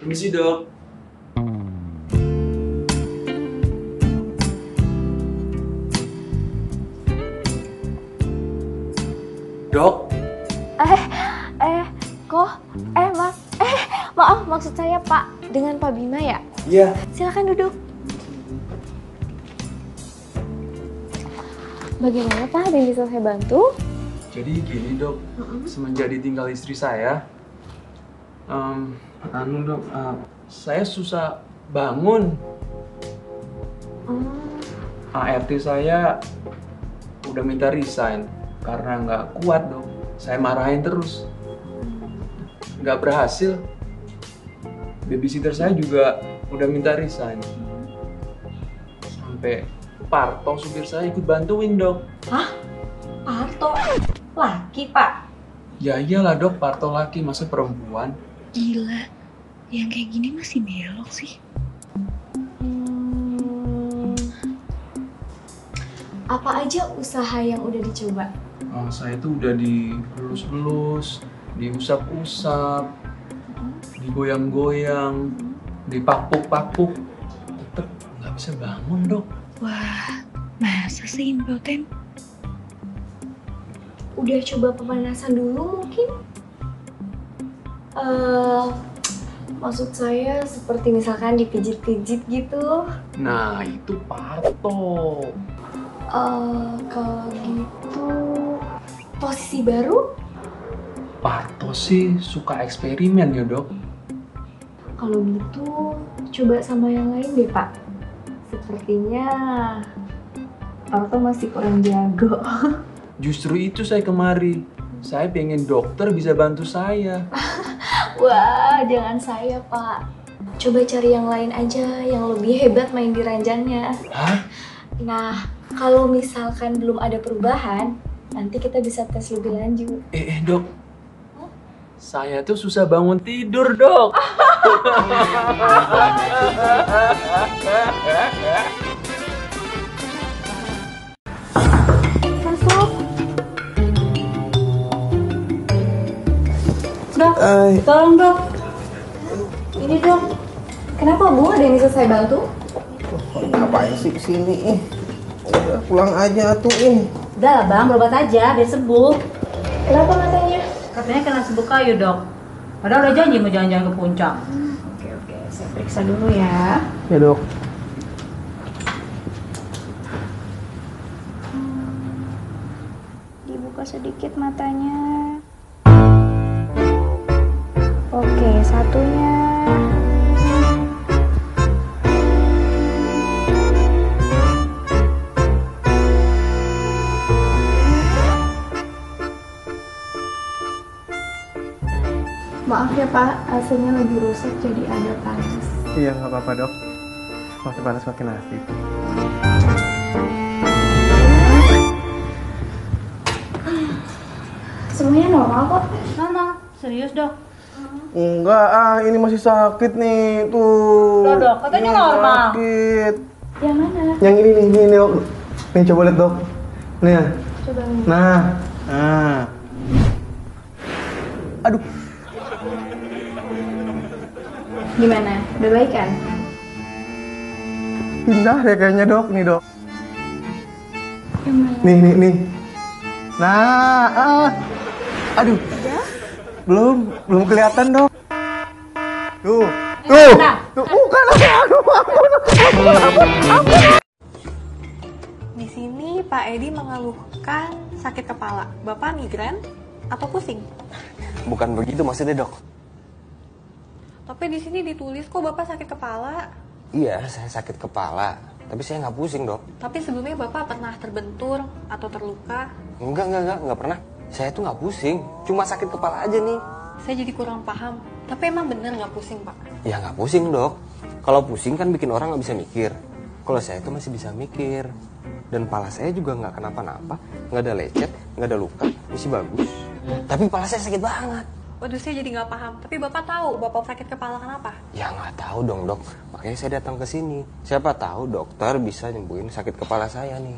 Permisi dok. Dok, Eh, kok? Mas. Maaf, maksud saya Pak. Dengan Pak Bima ya? iya. Silakan duduk. Bagaimana Pak? Ada yang bisa saya bantu? Jadi gini dok, semenjak ditinggal istri saya, dok, saya susah bangun. ART saya udah minta resign karena nggak kuat dok. Saya marahin terus, nggak berhasil. Babysitter saya juga udah minta resign. Sampai Parto supir saya ikut bantuin dok. Hah? Parto? Laki, Pak? Ya iyalah dok, Parto laki, masa perempuan? Gila, yang kayak gini masih belok sih. Apa aja usaha yang udah dicoba? Saya tuh udah dielus-elus, diusap-usap, digoyang-goyang, dipapuk-papuk, tetep nggak bisa bangun dok. Wah, masa sih impoten? Udah coba pemanasan dulu mungkin? Maksud saya seperti misalkan dipijit-pijit gitu. Nah itu Parto. Kalau gitu posisi baru? Parto sih suka eksperimen ya dok. Kalau gitu coba sama yang lain deh Pak. Sepertinya Parto masih kurang jago. Justru itu saya kemari. Saya pengen dokter bisa bantu saya. Wah, jangan saya Pak. Coba cari yang lain aja yang lebih hebat main di ranjangnya. Hah? Nah, kalau misalkan belum ada perubahan, nanti kita bisa tes lebih lanjut. Dok. Saya tuh susah bangun tidur dok. Masuk. Dok, tolong dok. Ini dok. Kenapa Bu? Ada yang bisa saya bantu? Ngapain sih kesini? Udah pulang aja tuh Udah lah bang, berobat aja biar sembuh. Kenapa matanya? Katanya kena serbuk kayu dok. Padahal udah janji mau jalan-jalan ke puncak. Oke, saya periksa dulu ya. ya dok. Dibuka sedikit matanya. Oke, satunya. Maaf ya Pak, AC-nya lagi rusak jadi agak panas. Iya nggak apa-apa dok. Makin panas makin asik. Semuanya normal kok. Normal, serius dok. Enggak ini masih sakit nih tuh. Loh, dok, katanya Ini normal. Sakit. Yang mana? Yang ini dok. Nih coba lihat dok. Nih ya. Coba lihat. Nah. Aduh. Gimana? Udah baik kan? Pindah ya kayaknya dok. Nih dok. Yang mana? Nih. Nah. Aduh. Belum kelihatan dok. Tuh. Bukan. Di sini Pak Edi mengeluhkan sakit kepala. Bapak migran atau pusing? Bukan begitu maksudnya dok. Tapi di sini ditulis kok Bapak sakit kepala. Iya, saya sakit kepala. Tapi saya nggak pusing dok. Tapi sebelumnya Bapak pernah terbentur atau terluka? Enggak pernah. Saya tuh nggak pusing. Cuma sakit kepala aja nih. Saya jadi kurang paham. Tapi emang bener nggak pusing Pak? Ya nggak pusing dok. Kalau pusing kan bikin orang nggak bisa mikir. Kalau saya tuh masih bisa mikir. Dan pala saya juga nggak kenapa-napa. Nggak ada lecet, nggak ada luka. Masih bagus. Tapi pala saya sakit banget. Waduh, saya jadi nggak paham. Tapi Bapak tahu Bapak sakit kepala kenapa? Ya nggak tahu dong dok. Makanya saya datang ke sini. Siapa tahu dokter bisa nyembuhin sakit kepala saya nih.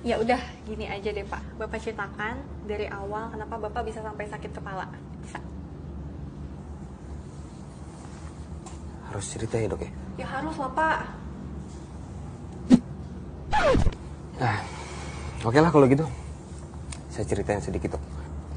Ya udah, gini aja deh Pak. Bapak ceritakan dari awal kenapa Bapak bisa sampai sakit kepala. Bisa? harus cerita ya dok ya? Ya harus lah Pak. Nah, oke lah kalau gitu. Saya ceritain sedikit dok.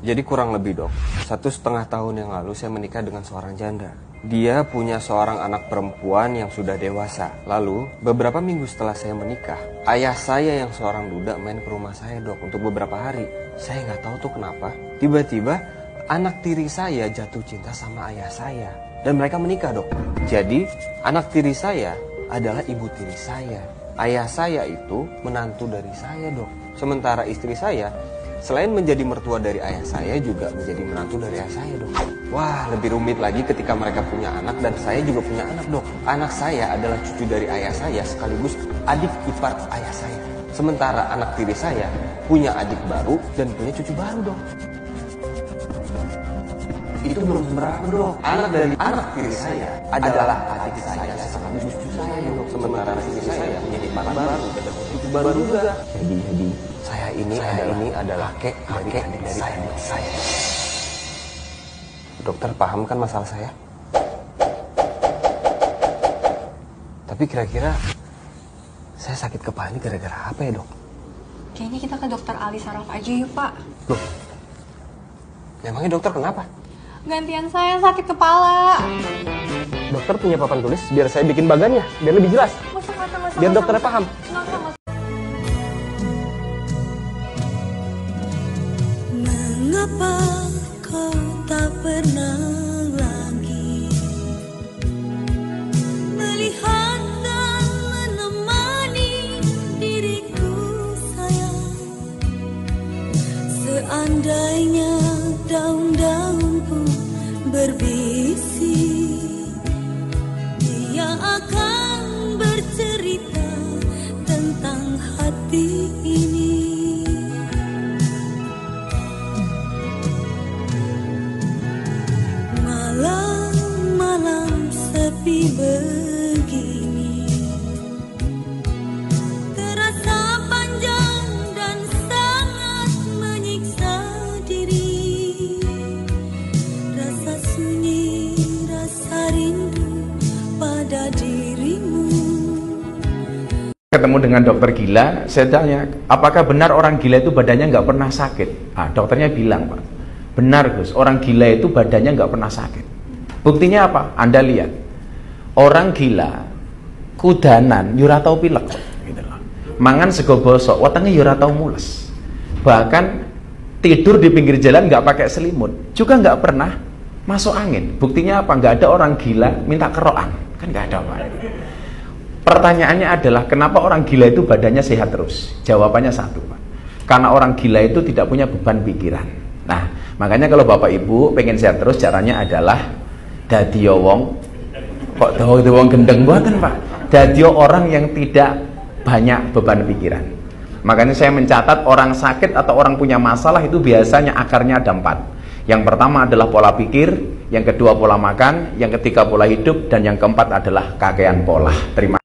Jadi kurang lebih dok, 1,5 tahun yang lalu saya menikah dengan seorang janda. Dia punya seorang anak perempuan yang sudah dewasa. Lalu, beberapa minggu setelah saya menikah, ayah saya yang seorang duda main ke rumah saya dok untuk beberapa hari. Saya nggak tahu tuh kenapa. Tiba-tiba anak tiri saya jatuh cinta sama ayah saya. Dan mereka menikah dok. Jadi, anak tiri saya adalah ibu tiri saya. Ayah saya itu menantu dari saya dok. Sementara istri saya, selain menjadi mertua dari ayah saya, juga menjadi menantu dari ayah saya dok. Wah, lebih rumit lagi ketika mereka punya anak dan saya juga punya anak dok. Anak saya adalah cucu dari ayah saya sekaligus adik ipar ayah saya. Sementara anak tiri saya punya adik baru dan punya cucu baru dok. Itu belum seberapa dok. Anak dari anak tiri saya adalah adik saya sekaligus cucu saya dok. Sementara anak tiri saya punya ipar baru dan cucu baru juga. Jadi saya ini adalah kakek dari adik saya. Dokter paham kan masalah saya? Tapi kira-kira saya sakit kepala ini gara-gara apa ya dok? Kayaknya kita ke dokter Ali Saraf aja yuk Pak. Loh, memangnya dokter kenapa? Gantian saya sakit kepala. Dokter punya papan tulis biar saya bikin bagannya, biar lebih jelas. Biar dokternya paham. Mengapa kau tak pernah lagi melihat dan menemani diriku sayang? Seandainya daun-daun pun berbisik, dia akan bercerita tentang hati ini. Malam-malam sepi begini terasa panjang dan sangat menyiksa diri. Rasa sunyi, rasa rindu pada dirimu. Ketemu dengan dokter gila, saya tanya, apakah benar orang gila itu badannya nggak pernah sakit? Nah, dokternya bilang, Pak, benar Gus, orang gila itu badannya nggak pernah sakit. Buktinya apa? Anda lihat, orang gila kudanan yura tau pilek, gitu loh. Mangan sego bosok, wetenge yura tau mules. Bahkan tidur di pinggir jalan nggak pakai selimut, juga nggak pernah masuk angin. Buktinya apa? Nggak ada orang gila minta kerokan, kan nggak ada Pak. Pertanyaannya adalah kenapa orang gila itu badannya sehat terus? Jawabannya satu Pak, karena orang gila itu tidak punya beban pikiran. Nah, makanya kalau Bapak Ibu pengen sehat terus, caranya adalah dadi wong kok wong gendeng buatan Pak. Dadi orang yang tidak banyak beban pikiran. Makanya saya mencatat orang sakit atau orang punya masalah itu biasanya akarnya ada 4. Yang pertama adalah pola pikir, yang kedua pola makan, yang ketiga pola hidup, dan yang keempat adalah kakean pola. Terima